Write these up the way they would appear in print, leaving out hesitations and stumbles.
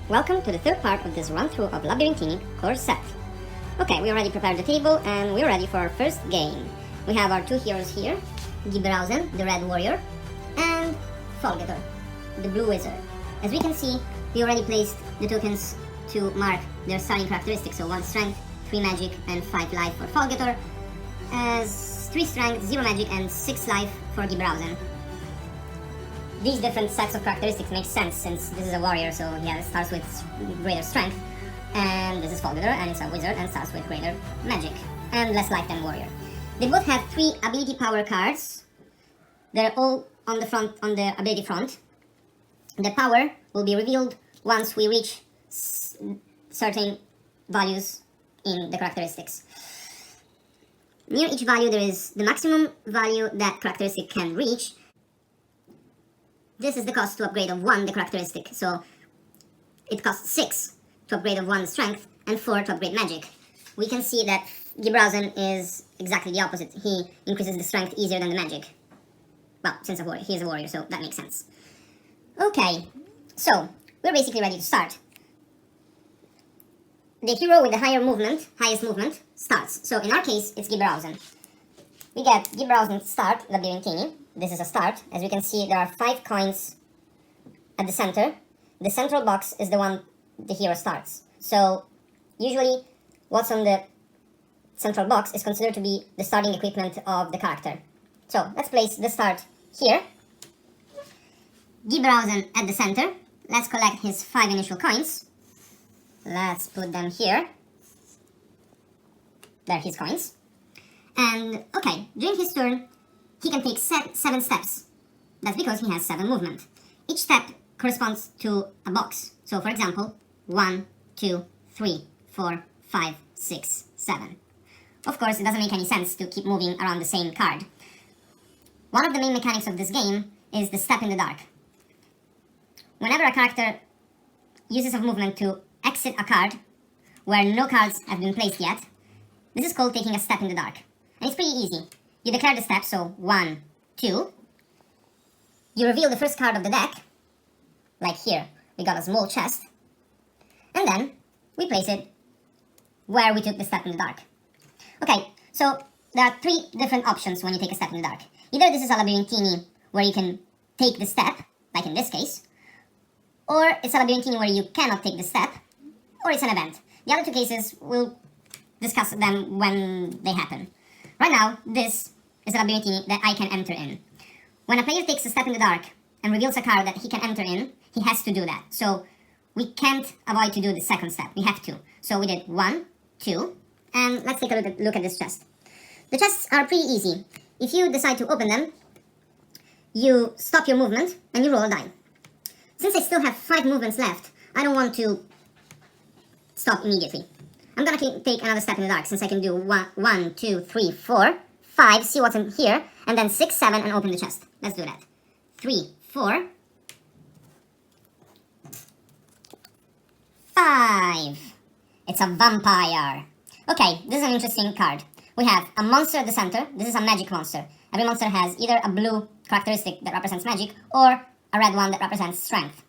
Welcome to the third part of this run-through of Labirintiny core set. Okay, we already prepared the table and we're ready for our first game. We have our two heroes here, Giberhausen, the red warrior, and Folgetor, the blue wizard. As we can see, we already placed the tokens to mark their starting characteristics, so 1 strength, 3 magic, and 5 life for Folgetor, as 3 strength, 0 magic, and 6 life for Giberhausen. These different sets of characteristics make sense since this is a warrior, so yeah, it starts with greater strength, and this is Folgetor, and it's a wizard and starts with greater magic and less life than warrior. They both have 3 ability power cards. They're all on the front, on the ability front. The power will be revealed once we reach certain values in the characteristics. Near each value there is the maximum value that characteristic can reach. This is the cost to upgrade of 1 the characteristic, so it costs 6 to upgrade of 1 strength and 4 to upgrade magic. We can see that Giberhausen is exactly the opposite. He increases the strength easier than the magic. Well, since he is a warrior, so that makes sense. Okay, so we're basically ready to start. The hero with the highest movement, starts. So in our case, it's Giberhausen. We get Giberhausen start, Labirintiny. This is a start. As we can see, there are 5 coins at the center. The central box is the one the hero starts. So usually what's on the central box is considered to be the starting equipment of the character. So let's place the start here. Giberhausen at the center. Let's collect his 5 initial coins. Let's put them here. There are his coins. And okay, during his turn, he can take 7 steps. That's because he has 7 movement. Each step corresponds to a box. So for example, 1, 2, 3, 4, 5, 6, 7. Of course, it doesn't make any sense to keep moving around the same card. One of the main mechanics of this game is the step in the dark. Whenever a character uses of movement to exit a card where no cards have been placed yet, this is called taking a step in the dark. And it's pretty easy. You declare the step, so 1, 2. You reveal the first card of the deck, like here, we got a small chest, and then we place it where we took the step in the dark. Okay, so there are 3 different options when you take a step in the dark. Either this is a Labirintiny where you can take the step, like in this case, or it's a Labirintiny where you cannot take the step, or it's an event. The other 2 cases, we'll discuss them when they happen. Right now, this is a Labirintiny that I can enter in. When a player takes a step in the dark and reveals a card that he can enter in, he has to do that. So we can't avoid to do the second step. We have to. So we did 1, 2, and let's take a look at this chest. The chests are pretty easy. If you decide to open them, you stop your movement and you roll a die. Since I still have 5 movements left, I don't want to stop immediately. I'm gonna take another step in the dark, since I can do 1, 2, 3, 4, 5, see what's in here, and then 6, 7, and open the chest. Let's do that. 3, 4, 5. It's a vampire. Okay, this is an interesting card. We have a monster at the center. This is a magic monster. Every monster has either a blue characteristic that represents magic, or a red one that represents strength.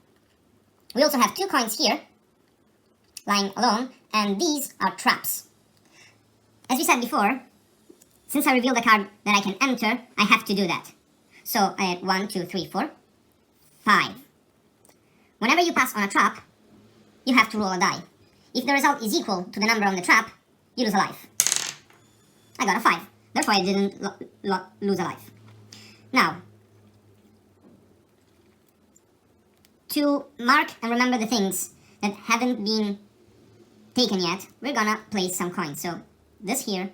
We also have 2 coins here, lying alone, and these are traps. As we said before, since I revealed a card that I can enter, I have to do that. So I had 1, 2, 3, 4, 5. Whenever you pass on a trap, you have to roll a die. If the result is equal to the number on the trap, you lose a life. I got a 5, therefore I didn't lose a life. Now, to mark and remember the things that haven't been taken yet, we're gonna place some coins. So this here,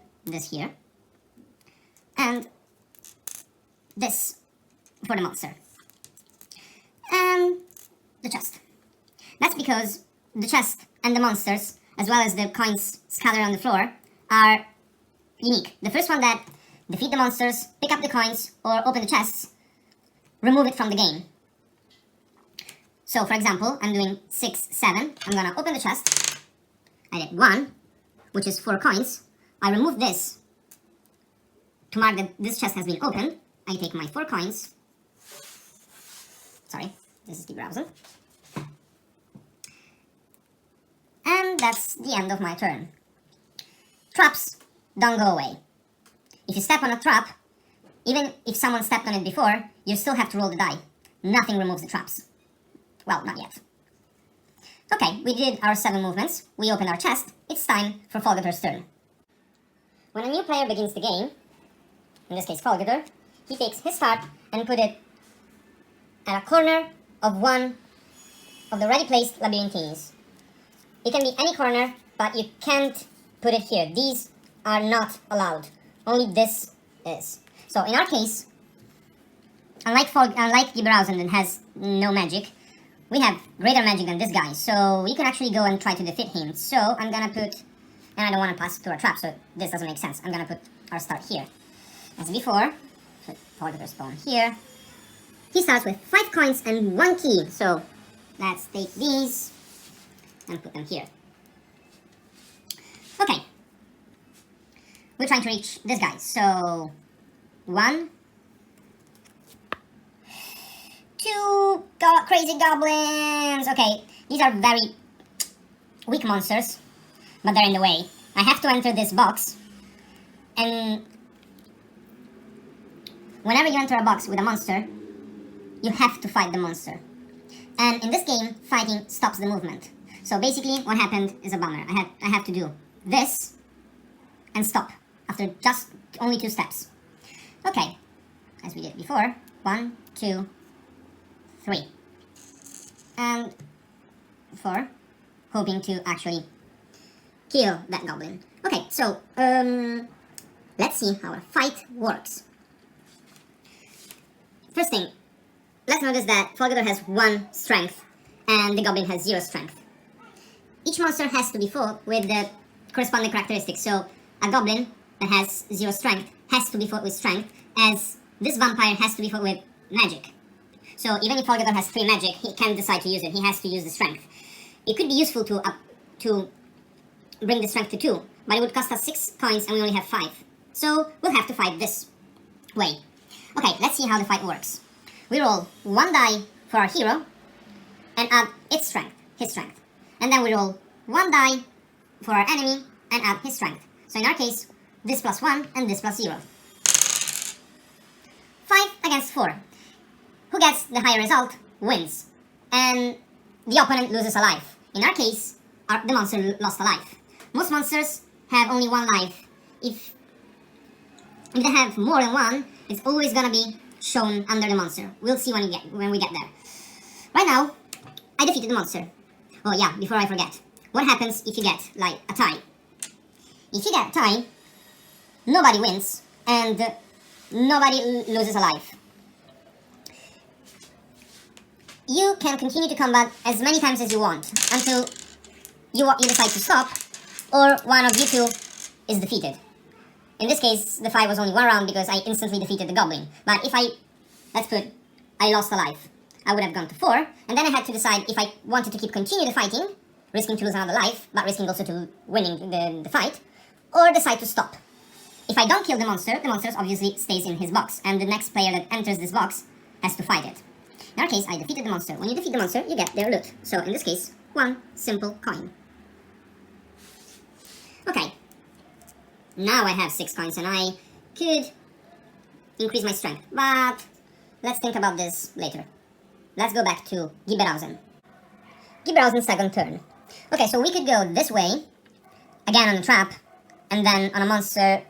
and this for the monster. And the chest. That's because the chest and the monsters, as well as the coins scattered on the floor, are unique. The first one that defeat the monsters, pick up the coins, or open the chests, remove it from the game. So for example, I'm doing 6, 7, I'm gonna open the chest. I did 1, which is 4 coins. I remove this to mark that this chest has been opened. I take my 4 coins. Sorry, this is Giberhausen. And that's the end of my turn. Traps don't go away. If you step on a trap, even if someone stepped on it before, you still have to roll the die. Nothing removes the traps. Well, not yet. Okay, we did our 7 movements, we opened our chest, it's time for Folgetor's turn. When a new player begins the game, in this case Folgetor, he takes his card and put it at a corner of one of the ready placed Labirintines. It can be any corner, but you can't put it here. These are not allowed. Only this is. So in our case, unlike Giberhausen that has no magic, we have greater magic than this guy, so we can actually go and try to defeat him. So I'm gonna put, and I don't want to pass through a trap, so this doesn't make sense. I'm gonna put our start here. As before, put Folgetor's pawn here. He starts with 5 coins and 1 key, so let's take these and put them here. Okay. We're trying to reach this guy, so 1, 2 crazy goblins! Okay, these are very weak monsters, but they're in the way. I have to enter this box, and whenever you enter a box with a monster, you have to fight the monster. And in this game, fighting stops the movement. So basically, what happened is a bummer. I have to do this and stop after just only 2 steps. Okay, as we did before, 1, 2, 3, and 4, hoping to actually kill that goblin. Okay, so let's see how a fight works. First thing, let's notice that Folgetor has 1 strength and the goblin has 0 strength. Each monster has to be fought with the corresponding characteristics. So a goblin that has 0 strength has to be fought with strength, as this vampire has to be fought with magic. So even if Folgetor has 3 magic, he can't decide to use it. He has to use the strength. It could be useful to bring the strength to 2, but it would cost us 6 coins and we only have 5. So we'll have to fight this way. Okay, let's see how the fight works. We roll 1 die for our hero and add its strength, his strength. And then we roll 1 die for our enemy and add his strength. So in our case, this plus 1 and this plus 0. 5 against 4. Who gets the higher result wins. And the opponent loses a life. In our case, the monster lost a life. Most monsters have only 1 life. If they have more than 1, it's always gonna be shown under the monster. We'll see when we get there. Right now, I defeated the monster. Oh yeah, before I forget. What happens if you get, like, a tie? If you get a tie, nobody wins, and nobody loses a life. You can continue to combat as many times as you want, until you decide to stop, or one of you two is defeated. In this case, the fight was only 1 round because I instantly defeated the goblin. But if I lost a life, I would have gone to 4, and then I had to decide if I wanted to continue the fighting, risking to lose another life, but risking also to winning the fight, or decide to stop. If I don't kill the monster obviously stays in his box, and the next player that enters this box has to fight it. In our case, I defeated the monster. When you defeat the monster, you get their loot. So in this case, 1 simple coin. Okay. Now I have 6 coins and I could increase my strength, but let's think about this later. Let's go back to Giberhausen. Giberhausen's second turn. Okay, so we could go this way, again on a trap, and then on a monster,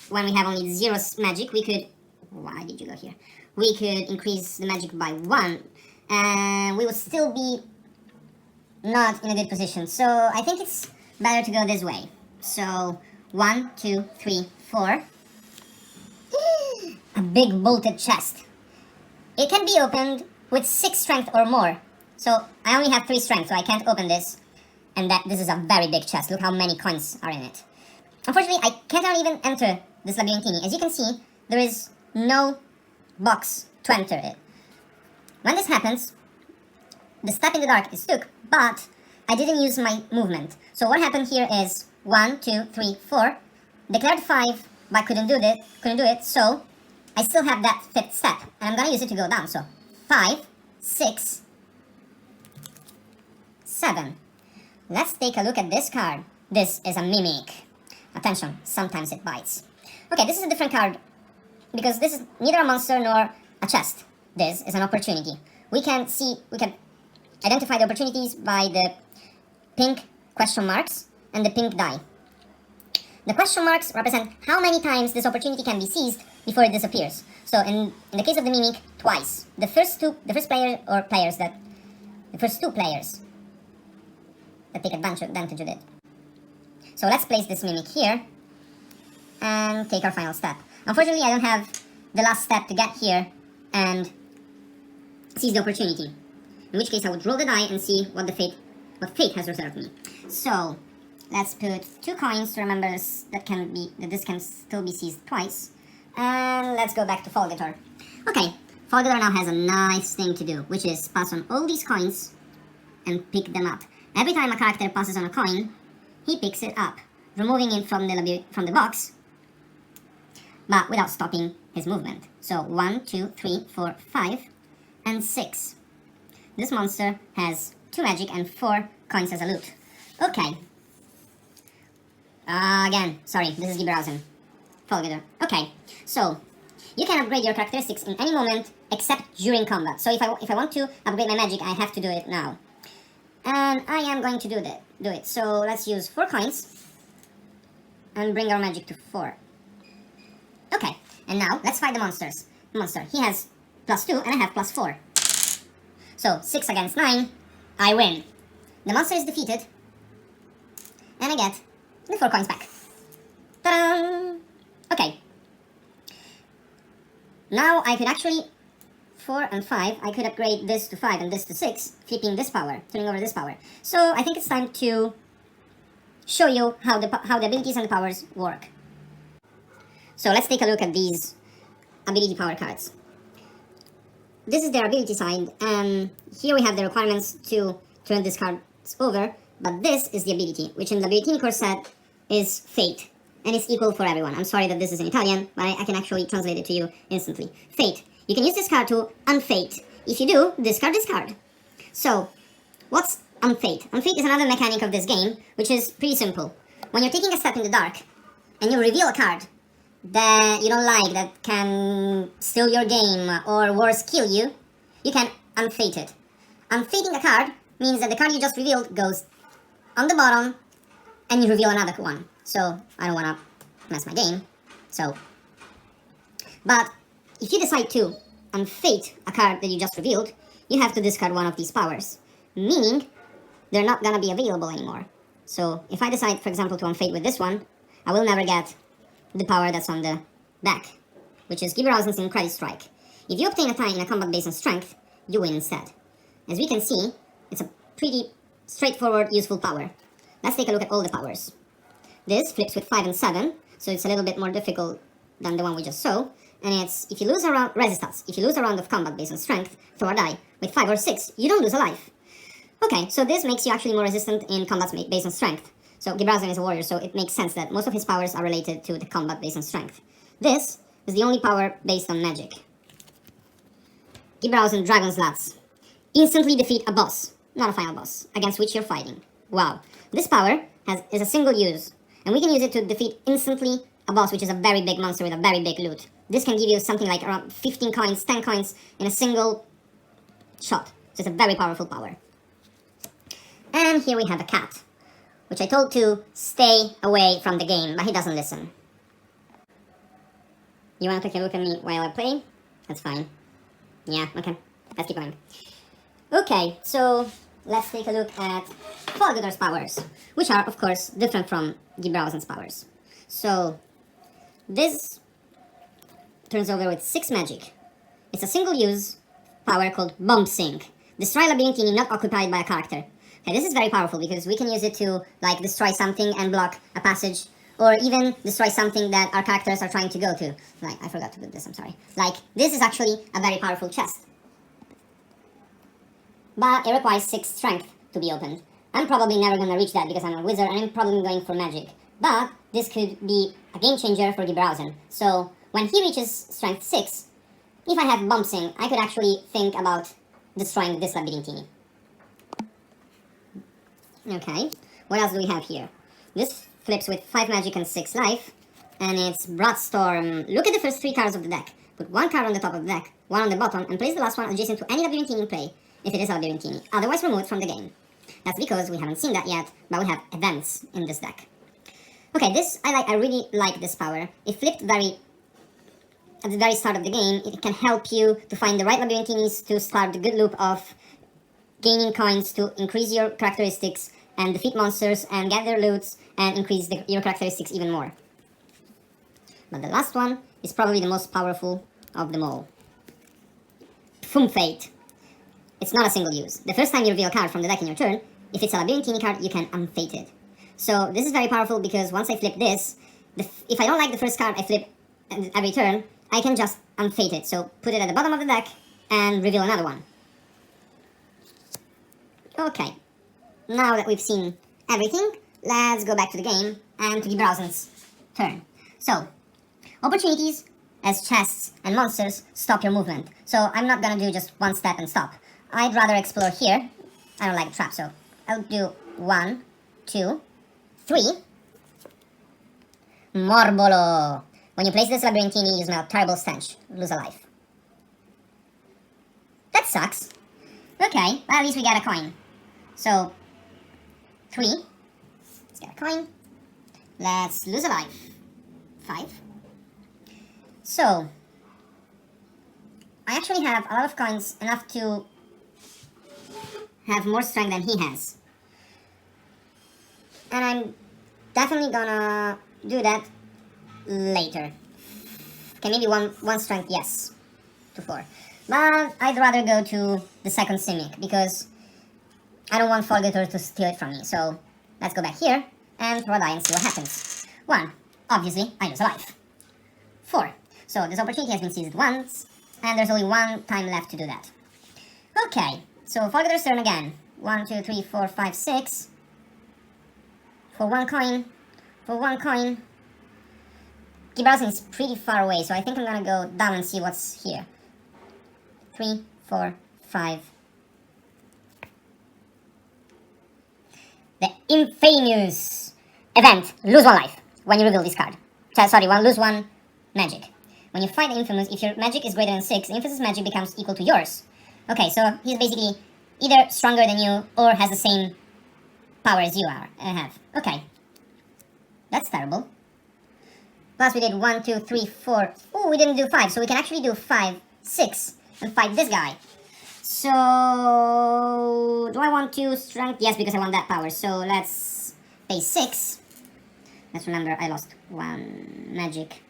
when we have only 0 magic, we could... Why did you go here? We could increase the magic by 1, and we would still be not in a good position. So I think it's better to go this way. So 1, 2, 3, 4. A big bolted chest. It can be opened with 6 strength or more. So I only have 3 strength, so I can't open this. And this is a very big chest. Look how many coins are in it. Unfortunately, I can't even enter this Labirintiny. As you can see, there is no box to enter it. When this happens, the step in the dark is took, but I didn't use my movement. So what happened here is 1, 2, 3, 4. Declared 5, but couldn't do it, so I still have that 5th step, and I'm gonna use it to go down. So 5, 6, 7. Let's take a look at this card. This is a mimic. Attention, sometimes it bites. Okay, this is a different card because this is neither a monster nor a chest. This is an opportunity. We can identify the opportunities by the pink question marks and the pink die. The question marks represent how many times this opportunity can be seized before it disappears. So in the case of the mimic, twice. The first two players that take advantage of it. So let's place this mimic here and take our final step. Unfortunately, I don't have the last step to get here and seize the opportunity. In which case I would roll the die and see what fate has reserved me. So let's put 2 coins to remember this, that this can still be seized twice. And let's go back to Folgetor. Okay, Folgetor now has a nice thing to do, which is pass on all these coins and pick them up. Every time a character passes on a coin, he picks it up, removing it from the box, but without stopping his movement. So 1, 2, 3, 4, 5, and 6. This monster has 2 magic and 4 coins as a loot. Okay. Again, sorry, this is Giberhausen. Folgetor. Okay, so you can upgrade your characteristics in any moment except during combat. So if I want to upgrade my magic, I have to do it now. And I am going to do it. So let's use 4 coins and bring our magic to 4. Okay, and now let's fight the monsters. Monster, he has +2 and I have +4. So 6 against 9, I win. The monster is defeated, and I get the 4 coins back. Ta-da! Okay. Now I could actually 4 and 5, I could upgrade this to 5 and this to 6, flipping this power, turning over this power. So I think it's time to show you how the abilities and the powers work. So let's take a look at these ability power cards. This is their ability side, and here we have the requirements to turn these cards over, but this is the ability, which in the Labirintiny core set is Fate, and it's equal for everyone. I'm sorry that this is in Italian, but I can actually translate it to you instantly. Fate. You can use this card to unfate. If you do, discard this card. So, what's unfate? Unfate is another mechanic of this game, which is pretty simple. When you're taking a step in the dark, and you reveal a card that you don't like, that can steal your game, or worse, kill you, you can unfate it. Unfating a card means that the card you just revealed goes on the bottom, and you reveal another one. So, I don't want to mess my game. But if you decide to unfate a card that you just revealed, you have to discard one of these powers, meaning they're not gonna be available anymore. So if I decide, for example, to unfate with this one, I will never get the power that's on the back, which is Giberhausen's Incredit Strike. If you obtain a tie in a combat based on strength, you win instead. As we can see, it's a pretty straightforward, useful power. Let's take a look at all the powers. This flips with 5 and 7, so it's a little bit more difficult than the one we just saw. And it's, if you lose a round, resistance, if you lose a round of combat based on strength, throw a die. With 5 or 6, you don't lose a life. Okay, so this makes you actually more resistant in combat based on strength. So Giberhausen is a warrior, so it makes sense that most of his powers are related to the combat based on strength. This is the only power based on magic. Giberhausen Dragon's Lance. Instantly defeat a boss, not a final boss, against which you're fighting. Wow. This power is a single use, and we can use it to defeat instantly a boss, which is a very big monster with a very big loot. This can give you something like around 15 coins, 10 coins in a single shot. So it's a very powerful power. And here we have a cat, which I told to stay away from the game, but he doesn't listen. You want to take a look at me while I play? That's fine. Yeah, okay. Let's keep going. Okay, so let's take a look at Folgetor's powers, which are, of course, different from Giberhausen's powers. So, this turns over with 6 magic. It's a single-use power called Bomb Sink. Destroy Labirintiny not occupied by a character. Okay, this is very powerful because we can use it to, like, destroy something and block a passage, or even destroy something that our characters are trying to go to. Like, I forgot to put this, I'm sorry. Like, this is actually a very powerful chest. But it requires 6 strength to be opened. I'm probably never gonna reach that because I'm a wizard and I'm probably going for magic. But this could be a game changer for Giberhausen. So when he reaches strength 6, if I have Bomb Sink, I could actually think about destroying this Labirintiny. Okay, what else do we have here? This flips with 5 magic and 6 life, and it's Broadstorm. Look at the first 3 cards of the deck. Put 1 card on the top of the deck, 1 on the bottom, and place the last one adjacent to any Labirintiny in play, if it is a Labirintiny, otherwise removed from the game. That's because we haven't seen that yet, but we have events in this deck. Okay, this I really like this power. It flipped at the very start of the game. It can help you to find the right Labirintinis to start the good loop of gaining coins to increase your characteristics and defeat monsters and gather loots and increase your characteristics even more. But the last one is probably the most powerful of them all. Fate. It's not a single use. The first time you reveal a card from the deck in your turn, if it's a Labirintiny card, you can unfate it. So this is very powerful because once I flip this, if I don't like the first card I flip every turn, I can just unfate it. So put it at the bottom of the deck and reveal another one. Okay, now that we've seen everything, let's go back to the game and to Giberhausen's turn. So, opportunities as chests and monsters stop your movement. So I'm not gonna do just one step and stop. I'd rather explore here. I don't like a trap, so I'll do 1, 2, 3. Morbolo. When you place this Labirintiny, you smell terrible stench. Lose a life. That sucks. Okay, well, at least we got a coin. So, 3. Let's get a coin. Let's lose a life. 5. So, I actually have a lot of coins, enough to have more strength than he has. And I'm definitely gonna do that later. Okay, maybe one strength, yes, to 4. But I'd rather go to the second Simic, because I don't want Folgetor to steal it from me. So, let's go back here and throw a die and see what happens. 1. Obviously, I lose a life. 4. So, this opportunity has been seized once, and there's only 1 time left to do that. Okay, so Folgetor's turn again. 1, 2, 3, 4, 5, 6. For 1 coin. For 1 coin. Giberhausen is pretty far away, so I think I'm gonna go down and see what's here. 3, 4, 5. The infamous event, lose 1 life when you reveal this card. Sorry, lose 1 magic. When you fight the infamous, if your magic is greater than 6, the infamous magic becomes equal to yours. Okay, so he's basically either stronger than you or has the same power as you have. Okay. That's terrible. Plus we did 1, 2, 3, 4. Oh, we didn't do 5, so we can actually do 5, 6, and fight this guy. So, do I want to strength? Yes, because I want that power. So let's pay 6. Let's remember I lost 1 magic.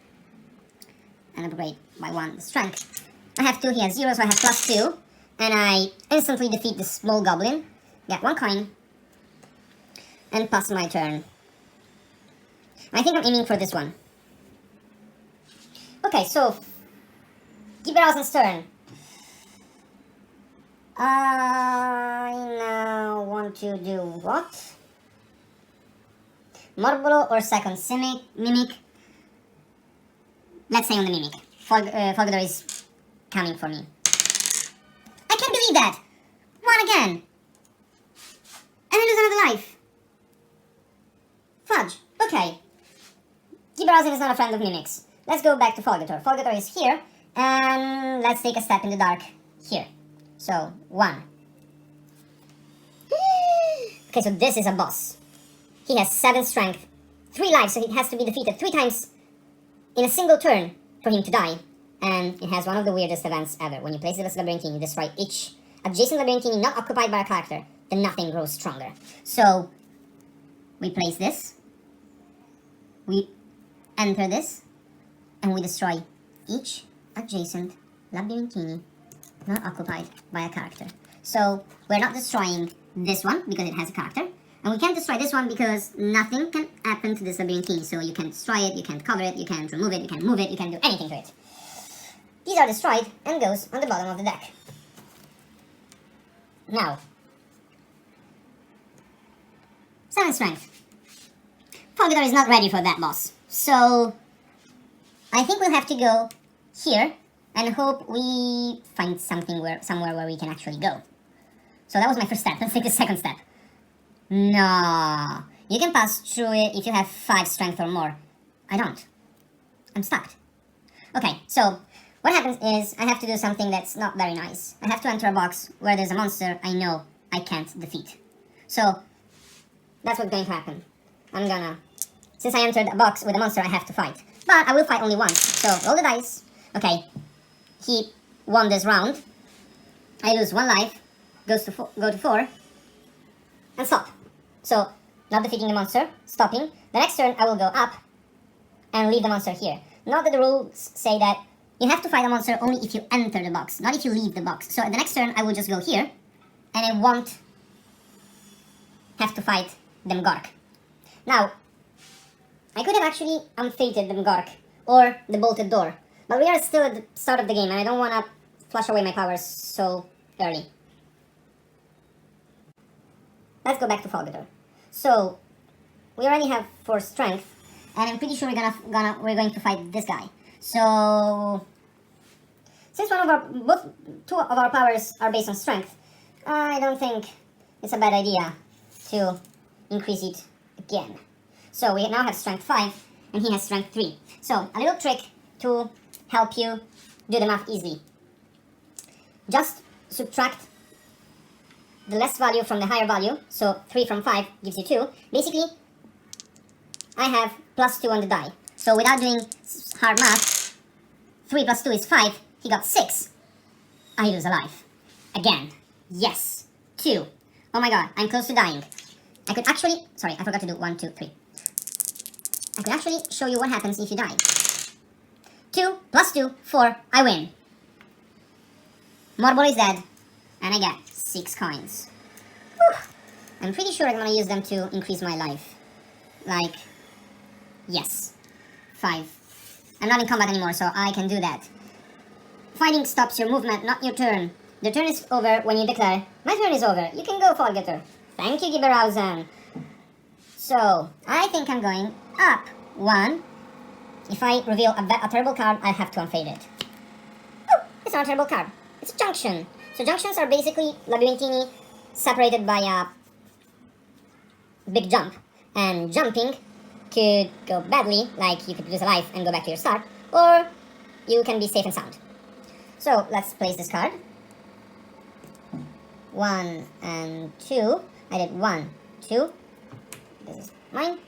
And upgrade by 1 strength. I have 2, he has 0, so I have plus 2. And I instantly defeat the small goblin. Get 1 coin. And pass my turn. I think I'm aiming for this one. Okay, so Giberhausen's turn. I now want to do what? Morbolo or second Mimic? Let's say on the Mimic. Folgetor is coming for me. I can't believe that! 1 again! And I lose another life. Fudge. Okay. Giberhausen is not a friend of Mimics. Let's go back to Folgetor. Folgetor is here, and let's take a step in the dark here. So, 1. Okay, so this is a boss. He has 7 strength, 3 lives, so he has to be defeated 3 times in a single turn for him to die. And it has one of the weirdest events ever. When you place this Labirintiny, you destroy each adjacent Labirintiny not occupied by a character, then nothing grows stronger. So, we place this, we enter this, and we destroy each adjacent Labirintiny not occupied by a character. So, we're not destroying this one because it has a character, and we can't destroy this one because nothing can happen to this Labirintiny. So you can't destroy it, you can't cover it, you can't remove it, you can't move it, you can't do anything to it. These are destroyed and goes on the bottom of the deck. Now, 7 strength. Folgetor is not ready for that boss. So, I think we'll have to go here and hope we find somewhere where we can actually go. So that was my first step. Let's take the second step. No. You can pass through it if you have 5 strength or more. I don't. I'm stuck. Okay, so what happens is I have to do something that's not very nice. I have to enter a box where there's a monster I know I can't defeat. So that's what's going to happen. I'm gonna... Since I entered a box with a monster I have to fight. But I will fight only once. So roll the dice. Okay. He won this round. I lose 1 life. Go to 4. And stop. So, not defeating the monster. Stopping. The next turn I will go up. And leave the monster here. Not that the rules say that you have to fight a monster only if you enter the box. Not if you leave the box. So the next turn I will just go here. And I won't have to fight them Gork. Now, I could have actually unfated them Gork. Or the bolted door. But we are still at the start of the game and I don't want to flush away my powers so early. Let's go back to Folgetor. So, we already have 4 strength, and I'm pretty sure we're going to fight this guy. So, since 2 of our powers are based on strength, I don't think it's a bad idea to increase it again. So we now have strength 5, and he has strength 3. So, a little trick to help you do the math easily. Just subtract the less value from the higher value, so 3 from 5 gives you 2. Basically, I have +2 on the die. So without doing hard math, 3 plus 2 is 5, he got 6. I lose a life. Again. Yes. 2. Oh my god, I'm close to dying. I could actually... Sorry, I forgot to do 1, 2, 3. I could actually show you what happens if you die. 2 plus 2, 4, I win. Morbol is dead, and I get 6 coins. Whew. I'm pretty sure I'm gonna use them to increase my life. Like, yes, 5. I'm not in combat anymore, so I can do that. Fighting stops your movement, not your turn. The turn is over when you declare, my turn is over, you can go, Folgetor. Thank you, Giberhausen. So, I think I'm going up 1. If I reveal a terrible card, I have to unfade it. Oh, it's not a terrible card. It's a junction. So junctions are basically Labirintiny separated by a big jump. And jumping could go badly, like you could lose a life and go back to your start, or you can be safe and sound. So let's place this card. 1 and 2. I did 1, 2. This is mine.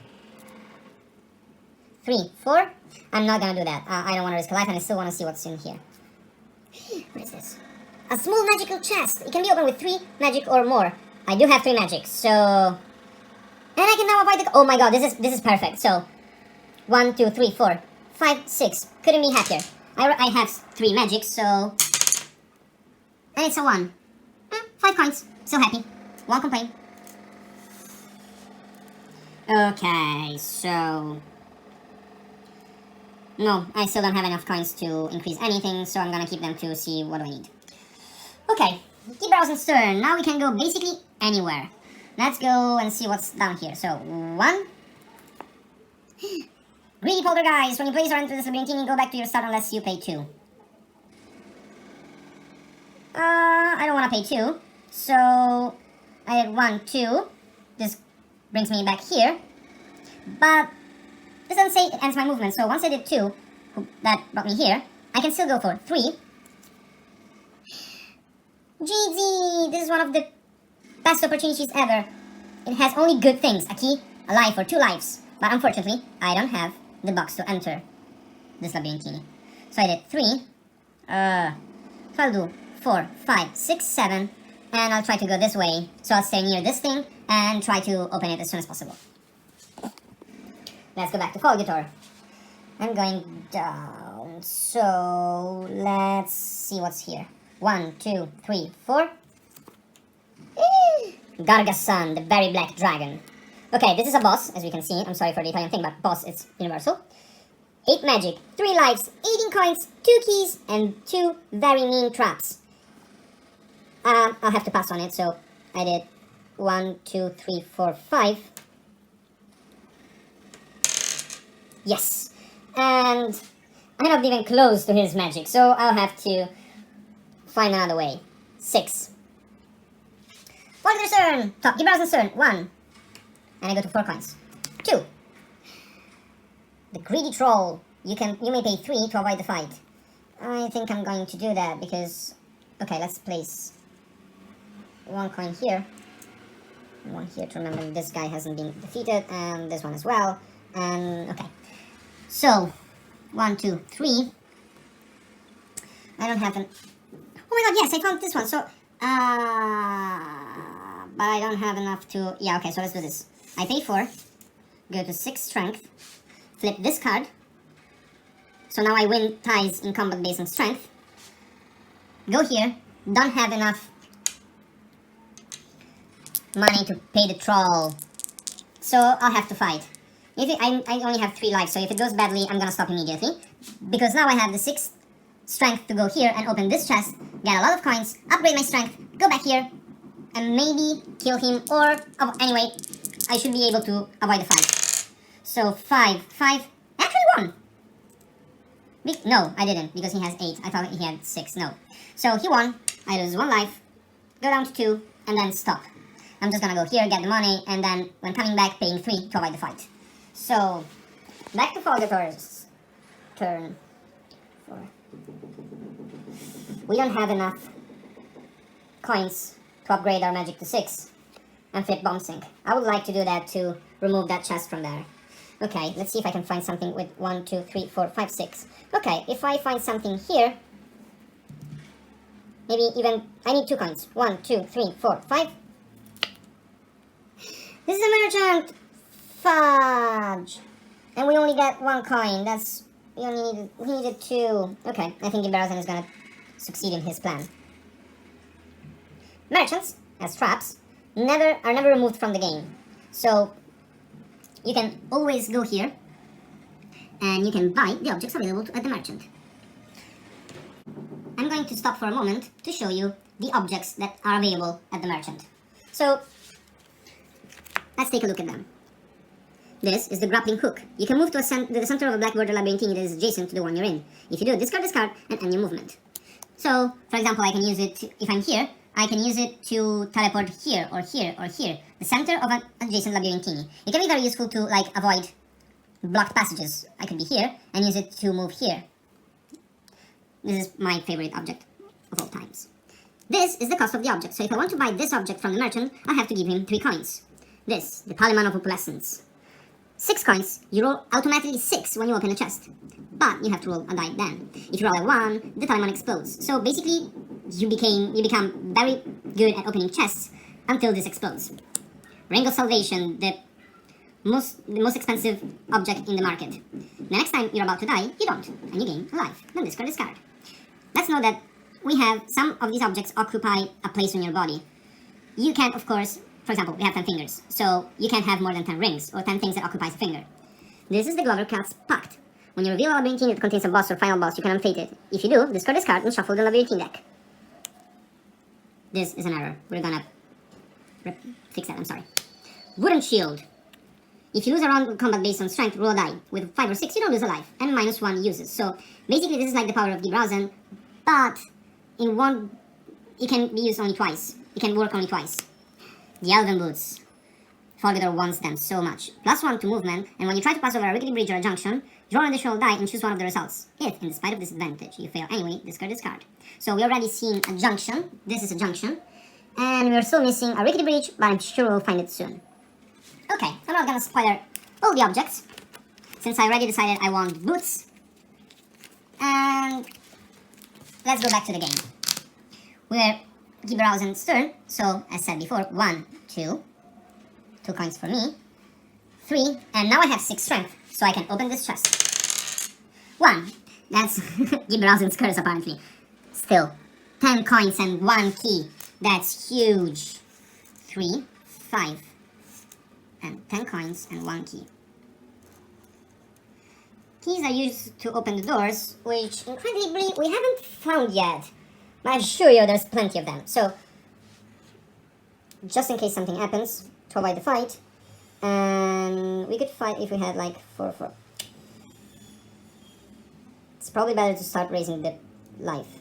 3, 4. I'm not gonna do that. I don't want to risk a life and I still want to see what's in here. What is this? A small magical chest. It can be opened with 3 magic or more. I do have 3 magic, so... And I can now avoid the... Oh my god, this is perfect. So, 1, 2, 3, 4, 5, 6. Couldn't be happier. I have 3 magic, so... And it's a 1. 5 coins. So happy. Won't complain. Okay, so... No, I still don't have enough coins to increase anything, so I'm gonna keep them to see what do I need. Okay, Giberhausen's turn. Now we can go basically anywhere. Let's go and see what's down here. So, 1. Greedy poltergeist. When you place or enter this Labirintiny, go back to your start unless you pay 2. I don't want to pay 2. So, I did 1, 2. This brings me back here. But, this doesn't say it ends my movement. So, once I did 2, that brought me here. I can still go for 3. GG! This is one of the best opportunities ever. It has only good things. A key, a life, or 2 lives. But unfortunately, I don't have the box to enter this Labirintiny. So I did 3. So I'll do 4, 5, 6, 7. And I'll try to go this way. So I'll stay near this thing and try to open it as soon as possible. Let's go back to Folgetor. I'm going down. So let's see what's here. 1, 2, 3, 4. Gargasan, the very black dragon. Okay, this is a boss, as we can see. I'm sorry for the Italian thing, but boss, it's universal. 8 magic, 3 lives, 18 coins, 2 keys, and 2 very mean traps. I'll have to pass on it, so I did 1, 2, 3, 4, 5. Yes. And I'm not even close to his magic, so I'll have to find another way. 6. Folgetor's turn! Giberhausen's turn. 1, and I go to 4 coins. 2. The greedy troll. You may pay 3 to avoid the fight. I think I'm going to do that because... Okay, let's place 1 coin here. 1 here to remember this guy hasn't been defeated, and this one as well. And, okay. So, 1, 2, 3. I don't have an... Oh my god, yes, I found this one. So, but I don't have enough to... Yeah, okay, so let's do this. I pay 4. Go to 6 strength. Flip this card. So now I win ties in combat based on strength. Go here. Don't have enough money to pay the troll. So I'll have to fight. I only have 3 lives, so if it goes badly, I'm gonna stop immediately. Because now I have the 6th strength to go here and open this chest, get a lot of coins, upgrade my strength, go back here, and maybe kill him, or anyway, I should be able to avoid the fight. So 5, actually won! No, I didn't, because he has 8. I thought he had 6, no. So he won, I lose 1 life, go down to 2, and then stop. I'm just gonna go here, get the money, and then when coming back, paying 3 to avoid the fight. So, back to Folgetor's turn. 4. We don't have enough coins to upgrade our magic to 6 and flip bomb sink. I would like to do that to remove that chest from there. Okay, let's see if I can find something with 1, 2, 3, 4, 5, 6. Okay, if I find something here, maybe even, I need 2 coins. 1, 2, 3, 4, 5. This is a merchant! Fudge! And we only got 1 coin. We needed 2. Okay, I think Giberhausen is gonna succeed in his plan. Merchants, as traps, are never removed from the game. So, you can always go here, and you can buy the objects available at the merchant. I'm going to stop for a moment to show you the objects that are available at the merchant. So, let's take a look at them. This is the grappling hook. You can move to the center of a black border Labirintiny that is adjacent to the one you're in. If you do, discard this card and end your movement. So, for example, I can use it, if I'm here, I can use it to teleport here, or here, or here. The center of an adjacent Labirintiny. It can be very useful to, like, avoid blocked passages. I could be here, and use it to move here. This is my favorite object of all times. This is the cost of the object, so if I want to buy this object from the merchant, I have to give him 3 coins. This, the Paliman of Opalescence. 6 coins, you roll automatically 6 when you open a chest. But you have to roll a die then. If you roll a 1, the talisman explodes. So basically, you become very good at opening chests until this explodes. Ring of Salvation, the most expensive object in the market. The next time you're about to die, you don't, and you gain a life. Then discard this card. Let's know that we have some of these objects occupy a place in your body. You can, of course, for example, we have 10 fingers, so you can't have more than 10 rings, or 10 things that occupies a finger. This is the Glover Cat's Pact. When you reveal a Labirintine that contains a boss or final boss, you can unfate it. If you do, discard this card and shuffle the Labirintine deck. This is an error. We're gonna fix that, I'm sorry. Wooden Shield. If you lose a round of combat based on strength, roll a die. With 5 or 6, you don't lose a life, and -1 uses. So, basically this is like the power of Giberhausen, but it can be used only twice. It can work only twice. The Elven Boots. Folgetor wants them so much. +1 to movement, and when you try to pass over a rickety bridge or a junction, draw an additional die and choose one of the results. If, in spite of disadvantage, you fail anyway, discard this card. So we already seen a junction. This is a junction. And we're still missing a rickety bridge, but I'm sure we'll find it soon. Okay, I'm not gonna spoiler all the objects, since I already decided I want boots. And let's go back to the game. We're Giberhausen's turn, so as said before, 1, 2 coins for me, 3, and now I have 6 strength, so I can open this chest. 1, that's Giberhausen's curse apparently. Still, 10 coins and 1 key, that's huge. 3, 5, and 10 coins and 1 key. Keys are used to open the doors, which incredibly we haven't found yet. But I assure you there's plenty of them. So, just in case something happens, to avoid the fight, and we could fight if we had like 4. It's probably better to start raising the life.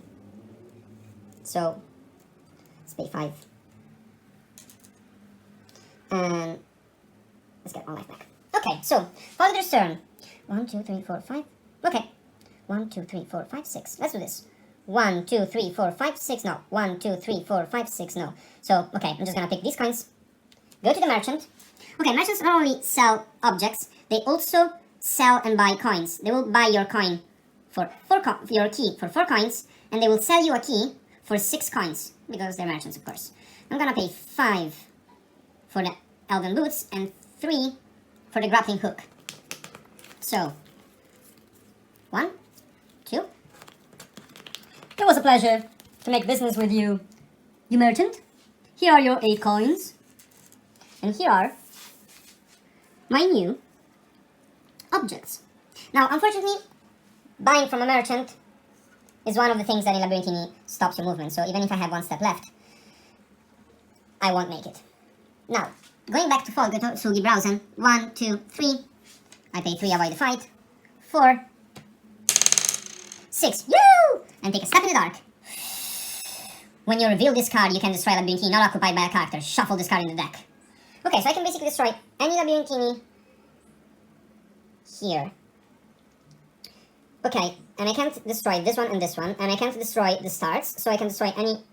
So, let's pay 5. And get 1 life back. Okay, so, Folgetor's turn. 1, 2, 3, 4, 5. Okay. 1, 2, 3, 4, 5, 6. Let's do this. 1, 2, 3, 4, 5, 6. No. 1, 2, 3, 4, 5, 6. No. So, okay, I'm just gonna pick these coins. Go to the merchant. Okay, merchants not only sell objects, they also sell and buy coins. They will buy your coin for your key for 4 coins, and they will sell you a key for 6 coins, because they're merchants, of course. I'm gonna pay 5 for the elven boots and 3 for the grappling hook. So, 1, 2. It was a pleasure to make business with you, you merchant. Here are your 8 coins. And here are my new objects. Now, unfortunately, buying from a merchant is one of the things that in Labirintiny stops your movement. So even if I have 1 step left, I won't make it. Now, going back to Folgetor, so Giberhausen. 1, 2, 3. I pay 3, avoid the fight. 4, 6. Yoo! And take a step in the dark. When you reveal this card, you can destroy Labirintiny not occupied by a character. Shuffle this card in the deck. Okay, so I can basically destroy any Labirintiny here. Okay, and I can't destroy this one, and I can't destroy the stars, so I can destroy any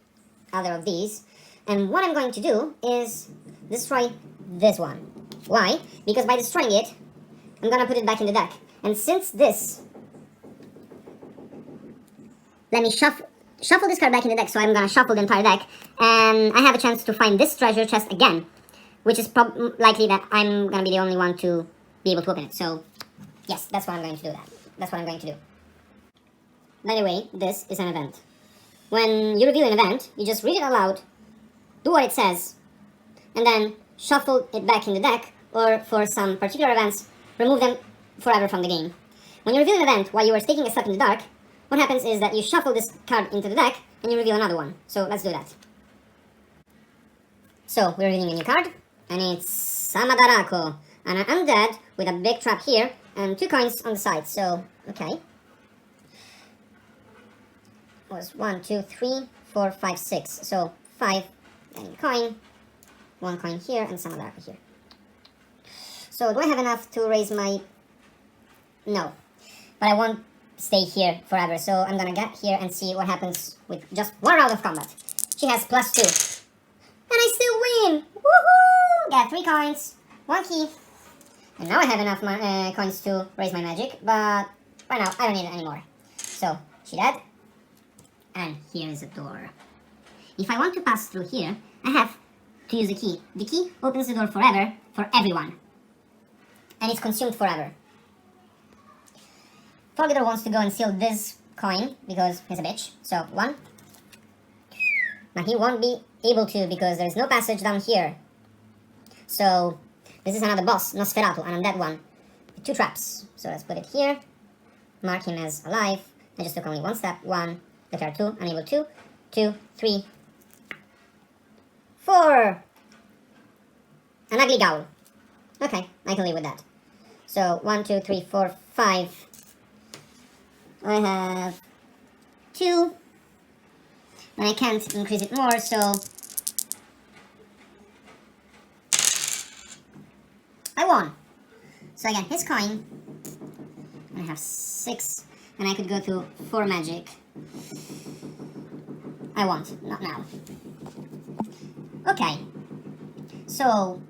other of these. And what I'm going to do is destroy this one. Why? Because by destroying it, I'm gonna put it back in the deck. And since this... Let me shuffle this card back in the deck, so I'm gonna shuffle the entire deck, and I have a chance to find this treasure chest again, which is likely that I'm gonna be the only one to be able to open it. So, yes, that's what I'm going to do. That's what I'm going to do. By the way, this is an event. When you reveal an event, you just read it aloud, do what it says, and then shuffle it back in the deck, or for some particular events, remove them forever from the game. When you reveal an event while you are taking a step in the dark, what happens is that you shuffle this card into the deck, and you reveal another one. So let's do that. So, we're revealing a new card, and it's Samadarako, and an undead with a big trap here, and 2 coins on the side, so, okay. Was 1, 2, 3, 4, 5, 6, so 5 and coin, 1 coin here, and Samadarako here. So, do I have enough to raise my... No, but I won't stay here forever, so I'm gonna get here and see what happens with just 1 round of combat. She has +2. And I still win! Woohoo! Get 3 coins, 1 key. And now I have enough coins to raise my magic, but right now I don't need it anymore. So, she dead. And here is a door. If I want to pass through here, I have to use a key. The key opens the door forever, for everyone. And it's consumed forever. Folgetor wants to go and steal this coin, because he's a bitch. So, 1. Now he won't be able to, because there's no passage down here. So, this is another boss, Nosferatu, an undead one. 2 traps. So let's put it here. Mark him as alive. I just took only 1 step. 1, declare 2, unable 2, 2, 3, 4. An ugly gowl. Okay, I can live with that. So, 1, 2, 3, 4, 5. I have 2. And I can't increase it more, so... I won. So I get his coin. And I have 6. And I could go to 4 magic. I won't, not now. Okay. So,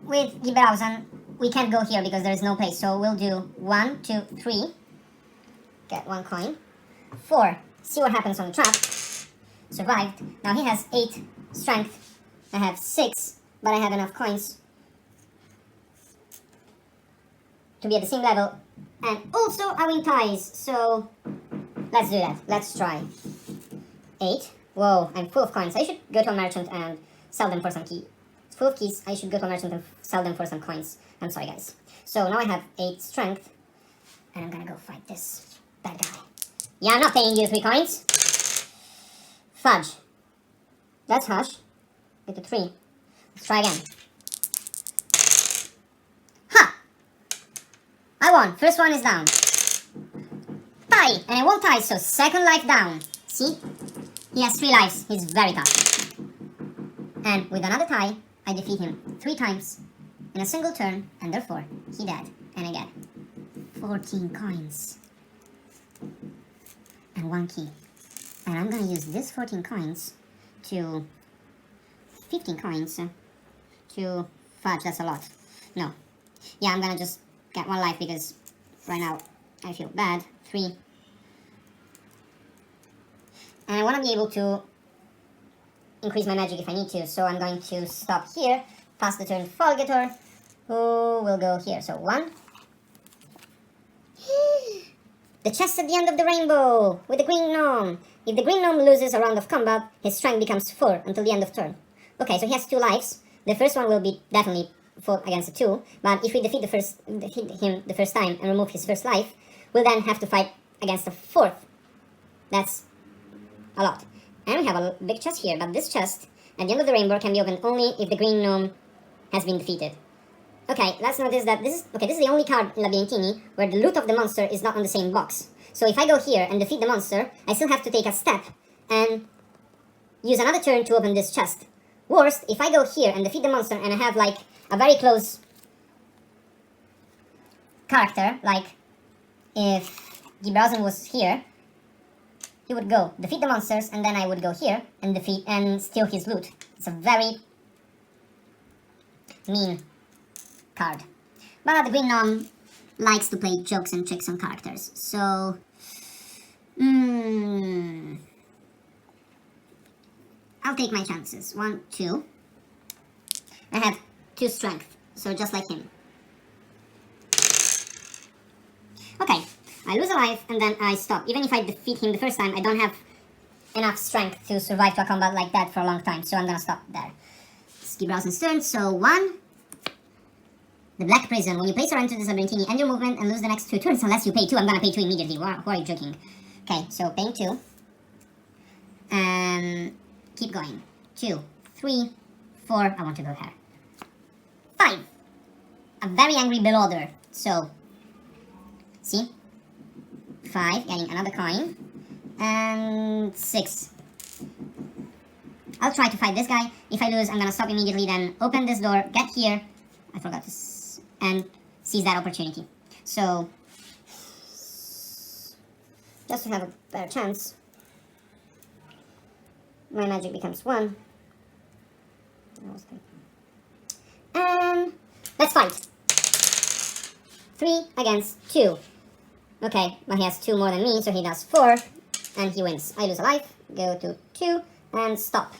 with Giberhausen, we can't go here because there is no place. So we'll do 1, 2, 3. Get 1 coin. 4. See what happens on the trap. Survived. Now he has 8 strength. I have 6, but I have enough coins to be at the same level. And also I win ties, so let's do that. Let's try. 8. Whoa, I'm full of coins. I should go to a merchant and sell them for some key. It's full of keys. I should go to a merchant and sell them for some coins. I'm sorry, guys. So now I have 8 strength, and I'm gonna go fight this bad guy. Yeah, I'm not paying you 3 coins. Fudge. That's hush. Get to 3. Let's try again. Ha! I won. First one is down. Tie! And I won't tie, so second life down. See? He has 3 lives. He's very tough. And with another tie, I defeat him 3 times in a single turn, and therefore he dead, and I get 14 coins and 1 key. And I'm gonna use this 14 coins to 15 coins to fudge. That's a lot. No. Yeah, I'm gonna just get 1 life because right now I feel bad. 3. And I want to be able to increase my magic if I need to, so I'm going to stop here, pass the turn Folgetor, who will go here. So 1. The chest at the end of the rainbow with the green gnome. If the green gnome loses a round of combat, his strength becomes 4 until the end of turn. Okay, so he has 2 lives. The first one will be definitely fought against the 2, but if we defeat him the first time and remove his first life, we'll then have to fight against the 4th. That's a lot. And we have a big chest here, but this chest at the end of the rainbow can be opened only if the green gnome has been defeated. Okay, let's notice that this is the only card in Labirintiny where the loot of the monster is not on the same box. So if I go here and defeat the monster, I still have to take a step and use another turn to open this chest. Worst, if I go here and defeat the monster and I have like a very close character, like if Giberhausen was here, he would go defeat the monsters and then I would go here and defeat and steal his loot. It's a very mean card. But the green gnome likes to play jokes and tricks on characters, so I'll take my chances. 1, 2. I have 2 strength, so just like him. Okay, I lose a life and then I stop. Even if I defeat him the first time, I don't have enough strength to survive to a combat like that for a long time, so I'm gonna stop there. It's Giberhausen's turn, so 1. The Black Prison. When you place or enter this Labirintiny, end your movement and lose the next 2 turns unless you pay 2. I'm gonna pay 2 immediately. Who are you joking? Okay, so paying 2. And keep going. 2, 3, 4. I want to go here. 5. A very angry Beloder. So, see? 5, getting another coin. And 6. I'll try to fight this guy. If I lose, I'm gonna stop immediately, then open this door, get here. I forgot to and seize that opportunity. So, just to have a better chance, my magic becomes 1. And let's fight. 3 against 2. Okay, but he has 2 more than me, so he does 4, and he wins. I lose a life, go to 2, and stop.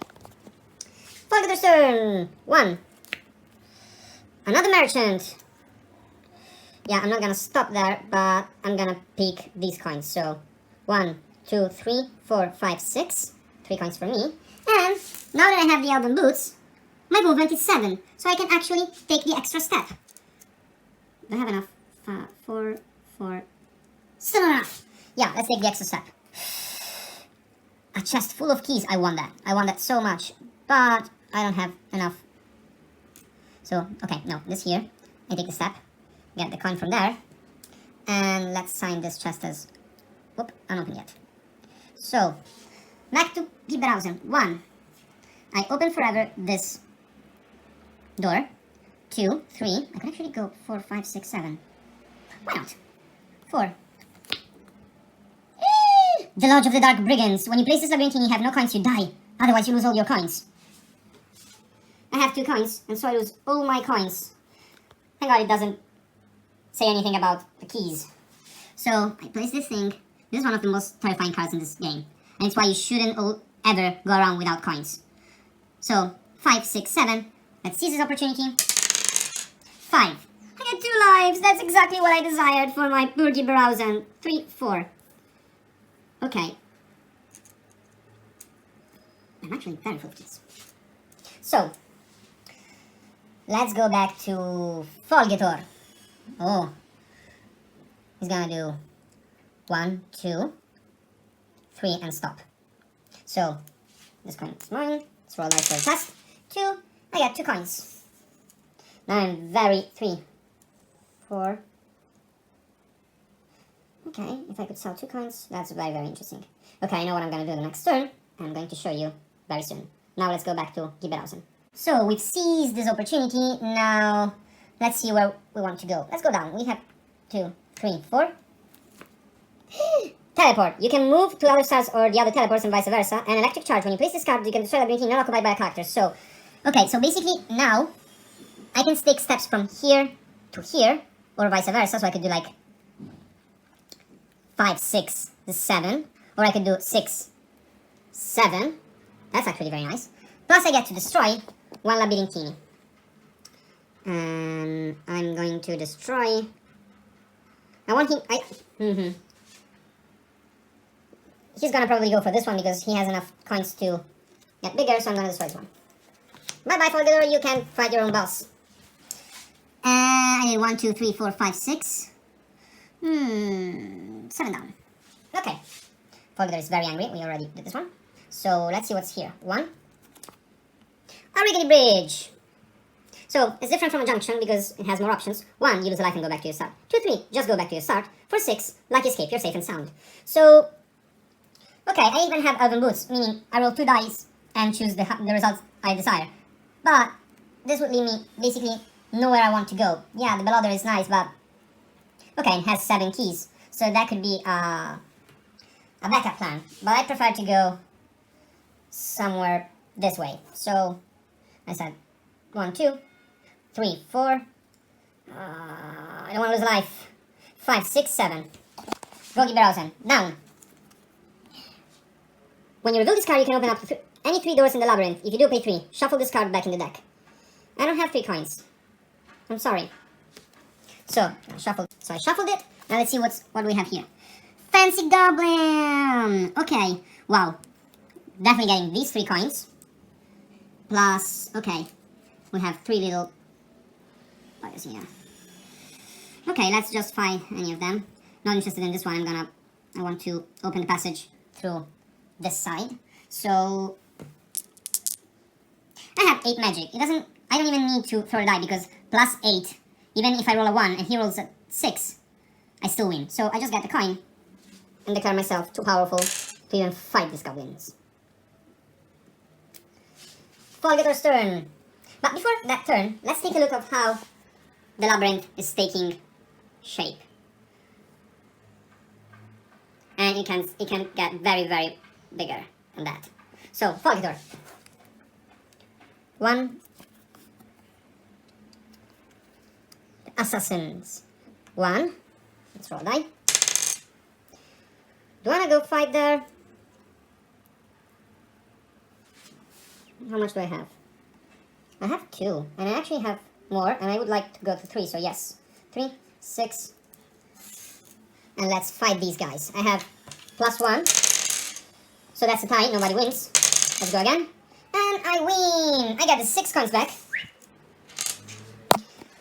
Folgetor's turn! 1. Another merchant! Yeah, I'm not gonna stop there, but I'm gonna pick these coins. So, 1, 2, 3, 4, 5, 6. 3 coins for me. And now that I have the Elven Boots, my movement is 7. So I can actually take the extra step. Do I have enough? 4, 4. Still not enough! Yeah, let's take the extra step. A chest full of keys. I want that. I want that so much. But I don't have enough. So, okay, no, this here. I take the step. Get the coin from there. And let's sign this chest as... Oop, unopened yet. So, back to Giberhausen. 1. I open forever this door. 2, 3. I can actually go 4, 5, 6, 7. Why not? 4. The Lodge of the Dark Brigands. When you place this Labirintine, you have no coins, you die. Otherwise, you lose all your coins. I have 2 coins, and so I lose all my coins. Thank God it doesn't say anything about the keys. So, I place this thing. This is one of the most terrifying cards in this game. And it's why you shouldn't ever go around without coins. So, 5, 6, 7. Let's seize this opportunity. 5. I get 2 lives. That's exactly what I desired for my poor Giberhausen. 3, 4. Okay. I'm actually very full of keys. So, let's go back to Folgetor. Oh. He's gonna do 1, 2, 3, and stop. So, this coin is mine. Let's roll dice for the test. 2. I get 2 coins. Now I'm very... 3, 4. Okay, if I could sell 2 coins, that's very, very interesting. Okay, I know what I'm gonna do the next turn. I'm going to show you very soon. Now let's go back to Giberhausen. So we've seized this opportunity. Now let's see where we want to go. Let's go down. We have 2, 3, 4. Teleport. You can move to other stars or the other teleports and vice versa. And electric charge. When you place this card, you can destroy Labirintiny not occupied by a character. So, okay, so basically now I can take steps from here to here or vice versa. So I could do like 5, 6, 7. Or I could do 6, 7. That's actually very nice. Plus I get to destroy one Labirintiny. I'm going to destroy... I want him... He's gonna probably go for this one because he has enough coins to get bigger, so I'm gonna destroy this one. Bye-bye, Folgetor, you can fight your own boss. I did 1, 2, 3, 4, 5, 6. 7 down. Okay. Folgetor is very angry. We already did this one. So let's see what's here. 1. A rickety bridge. So it's different from a junction because it has more options. 1, you lose a life and go back to your start. 2, 3, just go back to your start. 4, 6, lucky escape, you're safe and sound. So, okay, I even have Elven Boots, meaning I roll 2 dice and choose the results I desire. But this would leave me basically nowhere I want to go. Yeah, the Bellother is nice, but okay, it has 7 keys, so that could be a backup plan. But I prefer to go somewhere this way. So I said 1, 2, 3, 4. I don't want to lose a life. 5, 6, 7. Go Giberhausen. Down. When you reveal this card, you can open up to any 3 doors in the labyrinth. If you do, pay 3. Shuffle this card back in the deck. I don't have 3 coins. I'm sorry. So I shuffled it. Now let's see what we have here. Fancy Goblin! Okay. Wow. Definitely getting these 3 coins. Plus, okay. We have 3 little... yeah. Okay, let's just find any of them. Not interested in this one. I want to open the passage through this side. So I have 8 magic. I don't even need to throw a die because plus 8, even if I roll a 1 and he rolls a 6, I still win. So I just get the coin and declare myself too powerful to even fight these goblins. Folgetor's turn. But before that turn, let's take a look at how the labyrinth is taking shape. And it can get very, very bigger than that. So, Folgetor. 1. Assassins. 1. Let's roll a die. Do I want to go fight there? How much do I have? I have 2, and I actually have more, and I would like to go to 3, so yes. 3, 6, and let's fight these guys. I have plus 1, so that's a tie, nobody wins. Let's go again, and I win! I get the 6 coins back.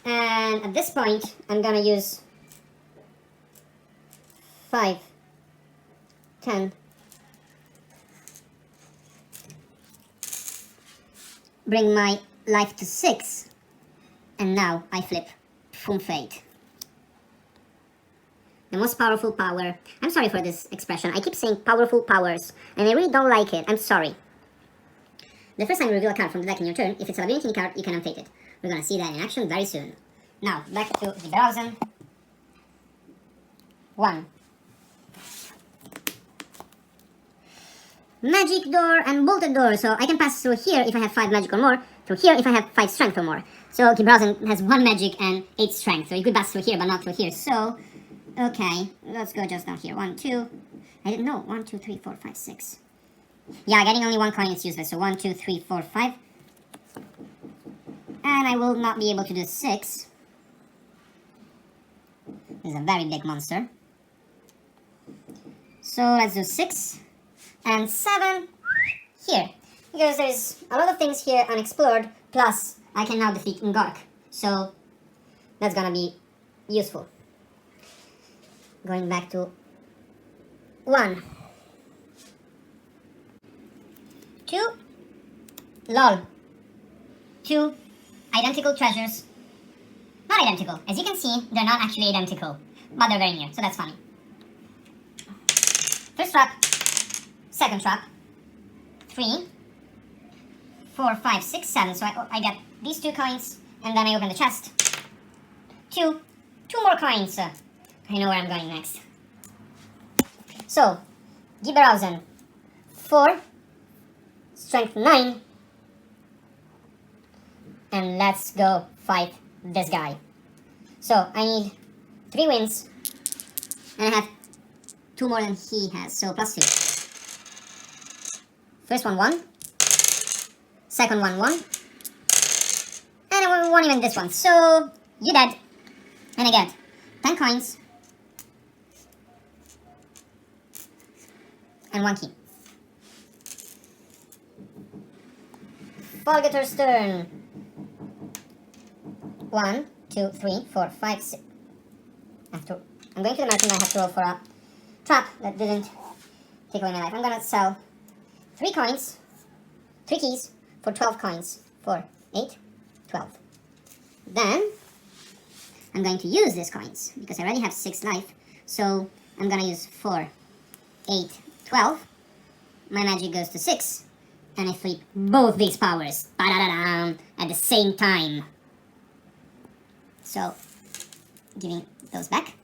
And at this point, I'm gonna use 5, 10, bring my life to 6, and now I flip from fate. The most powerful power. I'm sorry for this expression. I keep saying powerful powers, and I really don't like it. I'm sorry. The first time you reveal a card from the deck in your turn, if it's a Labirintiny card, you can unfate it. We're gonna see that in action very soon. Now, back to Giberhausen. 1. Magic door and bolted door, so I can pass through here if I have 5 magic or more, through here if I have 5 strength or more. So Giberhausen has 1 magic and 8 strength, so you could pass through here but not through here. So, okay, let's go just down here. 1, 2, I didn't know, 1, 2, 3, 4, 5, 6. Yeah, getting only 1 coin is useless, so 1, 2, 3, 4, 5. And I will not be able to do 6. This is a very big monster. So let's do 6. And 7 here, because there's a lot of things here unexplored, plus I can now defeat Ngork, so that's gonna be useful. Going back to 1, 2, lol, 2 identical treasures. Not identical, as you can see, they're not actually identical, but they're very near, so that's funny. First trap. Second trap, 3, 4, 5, 6, 7, so I get these 2 coins, and then I open the chest, 2 more coins. I know where I'm going next. So, Giberhausen, 4, strength 9, and let's go fight this guy. So, I need 3 wins, and I have 2 more than he has, so plus 2. First one, 1. Second one, 1. And I won't even this one, so you're dead. And I get 10 coins and 1 key. Folgetor's turn. 1, 2, 3, 4, 5, 6. I'm going to the merchant. I have to roll for a trap that didn't take away my life. I'm gonna sell 3 coins, 3 keys for 12 coins. 4, 8, 12. Then I'm going to use these coins because I already have 6 life. So I'm gonna use 4, 8, 12. My magic goes to 6, and I flip both these powers at the same time. So giving those back.